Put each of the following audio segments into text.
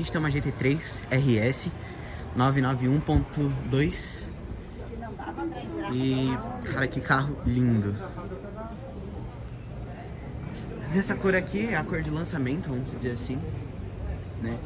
gente tem uma GT3 RS 991.2 e, cara, que carro lindo. Essa cor aqui é a cor de lançamento, vamos dizer assim, né?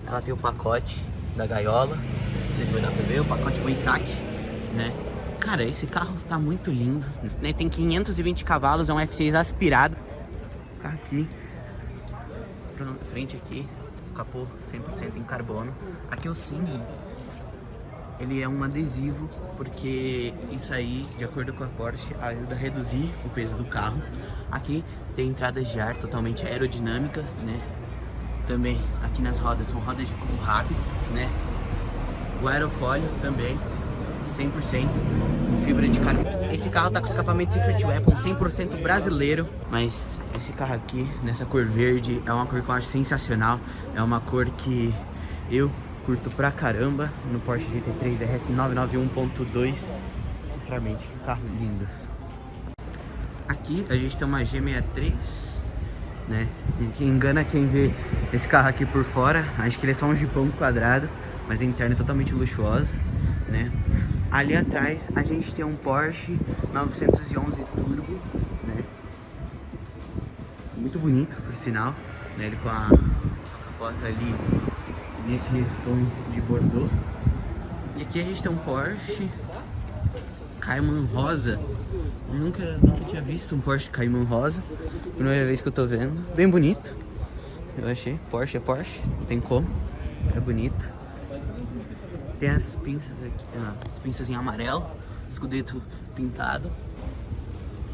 Ela tem o pacote da gaiola, não sei se vai dar pra ver, o pacote com saque, né? Cara, esse carro tá muito lindo, né? Tem 520 cavalos, é um F6 aspirado. Aqui, frente aqui, capô 100% em carbono. Aqui o símbolo, ele é um adesivo, porque isso aí, de acordo com a Porsche, ajuda a reduzir o peso do carro. Aqui tem entradas de ar totalmente aerodinâmicas, né? Também aqui nas rodas são rodas de cubo rápido, né? O aerofólio também 100% fibra de carbono. Esse carro tá com escapamento Secret Weapon 100% brasileiro, mas esse carro aqui, nessa cor verde, é uma cor que eu acho sensacional. É uma cor que eu curto pra caramba no Porsche GT3 RS 991.2. Sinceramente, que carro lindo. Aqui a gente tem uma G63, né? Que engana quem vê esse carro aqui por fora. Acho que ele é só um jipão quadrado, mas a interna é totalmente luxuosa, né? Ali atrás a gente tem um Porsche 911 Turbo, né? Muito bonito, por sinal, né? Ele com a capota ali nesse tom de bordô. E aqui a gente tem um Porsche Cayman rosa. Nunca tinha visto um Porsche Cayman rosa. Primeira vez que eu tô vendo. Bem bonito, eu achei. Porsche é Porsche, não tem como. É bonito. Tem as pinças aqui, as pinças em amarelo, escudeto pintado,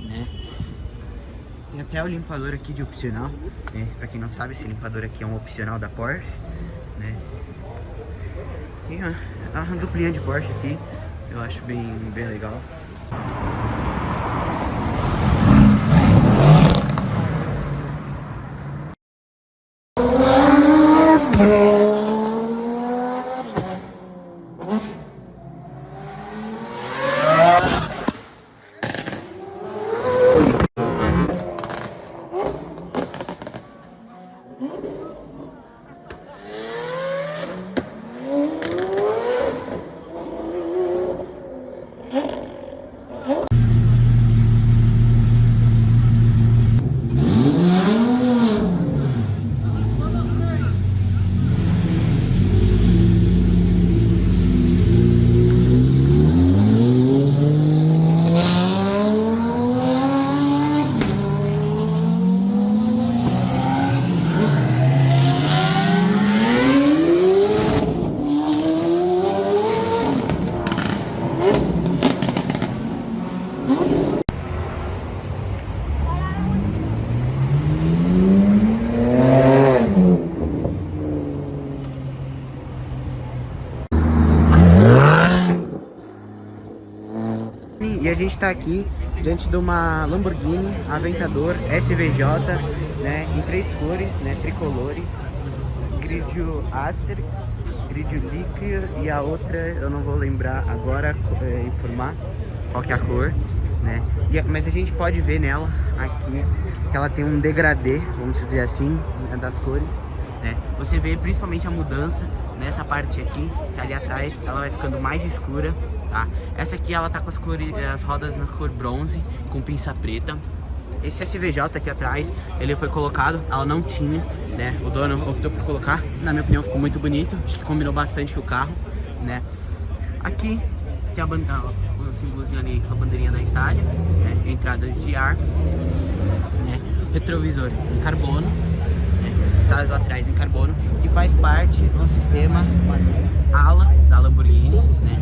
né? Tem até o limpador aqui de opcional, né? Pra quem não sabe, esse limpador aqui é um opcional da Porsche, né? E a duplinha de Porsche aqui, eu acho bem legal. E a gente tá aqui diante de uma Lamborghini Aventador SVJ, né, em 3 cores, né, tricolores, Grigio Ater, Grigio Líquido e a outra eu não vou lembrar agora, informar qual que é a cor, né, mas a gente pode ver nela aqui que ela tem um degradê, vamos dizer assim, das cores, né. Você vê principalmente a mudança nessa parte aqui, que ali atrás ela vai ficando mais escura. Tá? Essa aqui ela tá com as rodas na cor bronze, com pinça preta. Esse SVJ aqui atrás, ele foi colocado, ela não tinha, né? O dono optou por colocar, na minha opinião ficou muito bonito, acho que combinou bastante com o carro, né? Aqui tem o símbolozinho ali com a bandeirinha da Itália, né? Entrada de ar, né? Retrovisor em carbono, né? As laterais em carbono, que faz parte do sistema ALA da Lamborghini, né?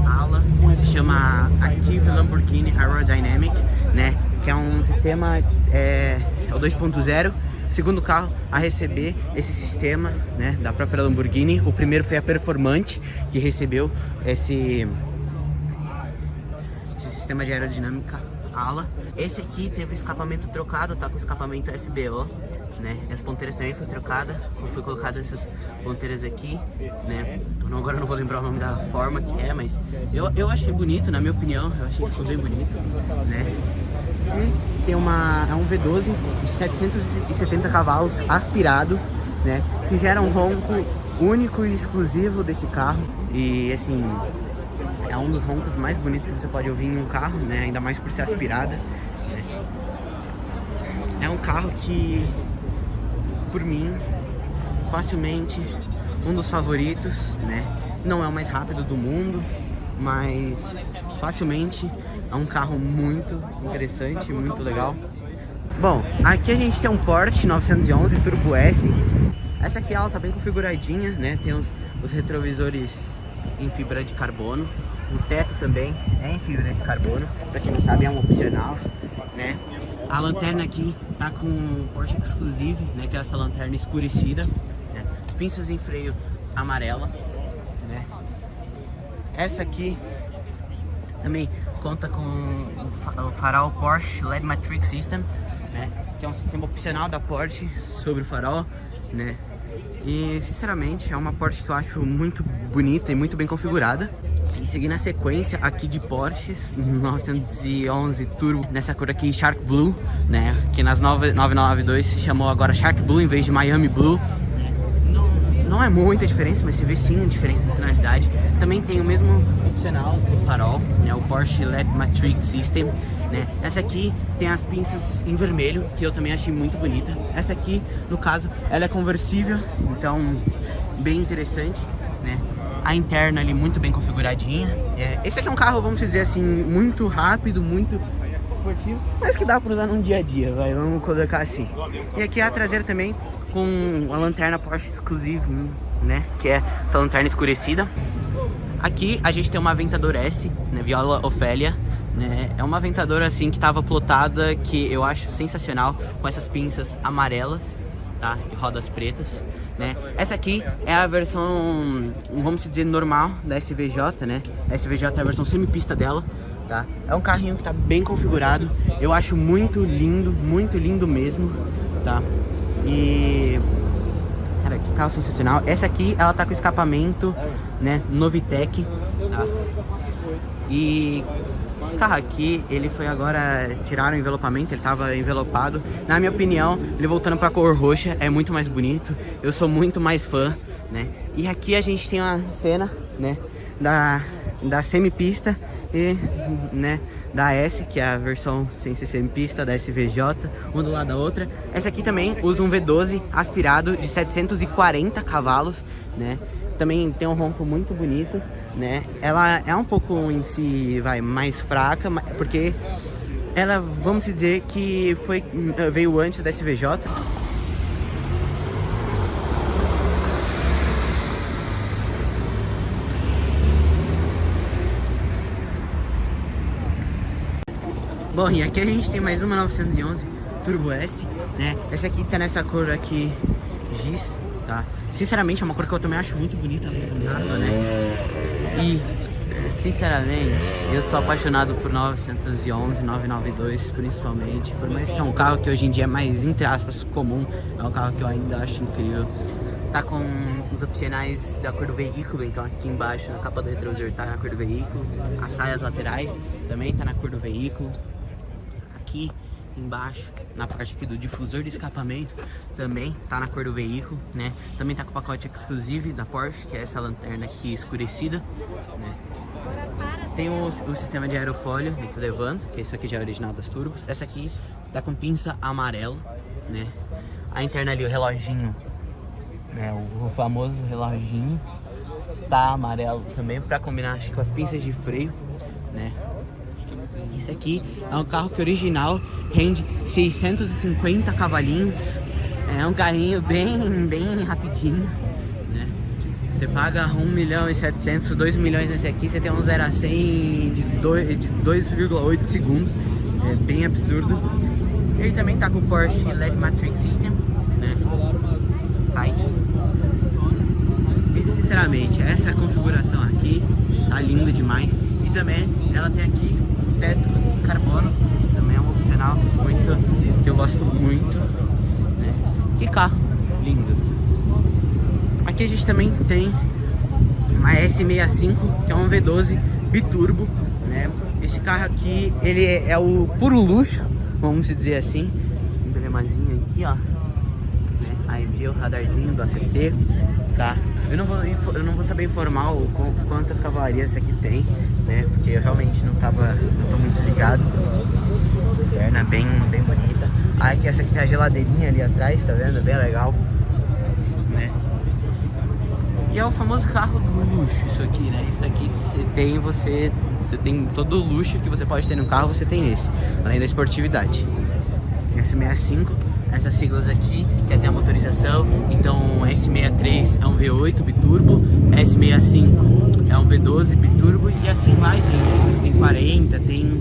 ALA se chama Active Lamborghini Aerodynamic, né? Que é um sistema, é o 2.0, segundo carro a receber esse sistema, né, da própria Lamborghini. O primeiro foi a Performante, que recebeu esse sistema de aerodinâmica ALA. Esse aqui teve o escapamento trocado, tá com o escapamento FBO, né? As ponteiras também foi trocada, foi colocada essas ponteiras aqui, né? Agora eu não vou lembrar o nome da forma que é, mas eu achei bonito, na minha opinião, eu achei que ficou bem bonito, né? E tem é um V12 de 770 cavalos aspirado, né? Que gera um ronco único e exclusivo desse carro. E assim, é um dos roncos mais bonitos que você pode ouvir em um carro, né? Ainda mais por ser aspirada, né? É um carro que, por mim, facilmente um dos favoritos, né? Não é o mais rápido do mundo, mas facilmente é um carro muito interessante, muito legal. Bom, aqui a gente tem um Porsche 911 Turbo S. Essa aqui ela tá bem configuradinha, né? Tem os retrovisores em fibra de carbono. O teto também é em fibra de carbono, pra quem não sabe é um opcional, né? A lanterna aqui tá com Porsche Exclusive, né? Que é essa lanterna escurecida, né? Pinças em freio amarela, né? Essa aqui também conta com o farol Porsche LED Matrix System, né? Que é um sistema opcional da Porsche sobre o farol, né? E sinceramente é uma Porsche que eu acho muito bonita e muito bem configurada. E seguindo a sequência aqui de Porsches 911 Turbo nessa cor aqui, Shark Blue, né? Que nas 992 se chamou agora Shark Blue em vez de Miami Blue. Não é muita diferença, mas você vê sim a diferença na tonalidade. Também tem o mesmo opcional do farol, né? O Porsche LED Matrix System, né? Essa aqui tem as pinças em vermelho, que eu também achei muito bonita. Essa aqui, no caso, ela é conversível, então bem interessante, né? A interna ali muito bem configuradinha. Esse aqui é um carro, vamos dizer assim, muito rápido, muito esportivo, mas que dá para usar num dia a dia, vamos colocar assim. E aqui a traseira também com a lanterna Porsche Exclusive, né? Que é essa lanterna escurecida. Aqui a gente tem uma Aventador S, né? Viola Ofélia, né? É uma Aventador assim que estava plotada, que eu acho sensacional, com essas pinças amarelas, tá? E rodas pretas, né? Essa aqui é a versão, vamos dizer, normal da SVJ, né? A SVJ é a versão semipista dela, tá? É um carrinho que tá bem configurado, eu acho muito lindo mesmo, tá? E cara, que carro sensacional. Essa aqui ela tá com escapamento, né, Novitec, tá? E esse carro aqui, ele foi agora, tiraram o envelopamento, ele tava envelopado. Na minha opinião, ele voltando pra cor roxa é muito mais bonito. Eu sou muito mais fã, né? E aqui a gente tem uma cena, né, da semipista e, né, da S, que é a versão sem ser semipista, da SVJ, uma do lado da outra. Essa aqui também usa um V12 aspirado de 740 cavalos, né? Também tem um ronco muito bonito, né? Ela é um pouco em si, mais fraca, porque ela, vamos dizer que veio antes da SVJ. Bom, e aqui a gente tem mais uma 911 Turbo S, né? Essa aqui tá nessa cor aqui, giz, tá? Sinceramente é uma cor que eu também acho muito bonita, nada, né? E, sinceramente, eu sou apaixonado por 911, 992 principalmente. Por mais que é um carro que hoje em dia é mais, entre aspas, comum, é um carro que eu ainda acho incrível. Tá com os opcionais da cor do veículo, então aqui embaixo na capa do retrovisor tá na cor do veículo. As saias laterais também tá na cor do veículo. Aqui embaixo, na parte aqui do difusor de escapamento, também tá na cor do veículo, né? Também tá com o pacote Exclusive da Porsche, que é essa lanterna aqui escurecida, né? Tem o sistema de aerofólio que eu levando, que isso aqui já é original das turbos. Essa aqui tá com pinça amarela, né? A interna ali, o reloginho, né? O famoso reloginho tá amarelo também, pra combinar, acho, com as pinças de freio, né? Esse aqui é um carro que original rende 650 cavalinhos. É um carrinho bem rapidinho, né? Você paga 1.700.000, 2 milhões nesse aqui, você tem um 0 a 100 de 2,8 segundos. É bem absurdo. Ele também tá com o Porsche LED Matrix System, né? Site. E sinceramente, essa configuração aqui tá linda demais. E também ela tem aqui teto carbono, também é um opcional muito, que eu gosto muito, né? Que carro lindo. Aqui a gente também tem uma S65, que é um V12 biturbo, né? Esse carro aqui, ele é o puro luxo, vamos dizer assim. Um emblemazinho aqui, ó, né? AMG, o radarzinho do ACC, tá? Eu não vou saber informar quantas cavalarias esse aqui tem, né? Porque eu realmente não tô muito ligado. Perna bem bonita. Ah, aqui essa aqui tem a geladeirinha ali atrás, tá vendo? Bem legal, né? E é o famoso carro do luxo, isso aqui, né? Isso aqui você tem todo o luxo que você pode ter no carro, você tem nesse, além da esportividade. S65, essas siglas aqui quer dizer a motorização. Então S63 é um V8 biturbo, S65 é um V12 biturbo e assim vai, tem 40, tem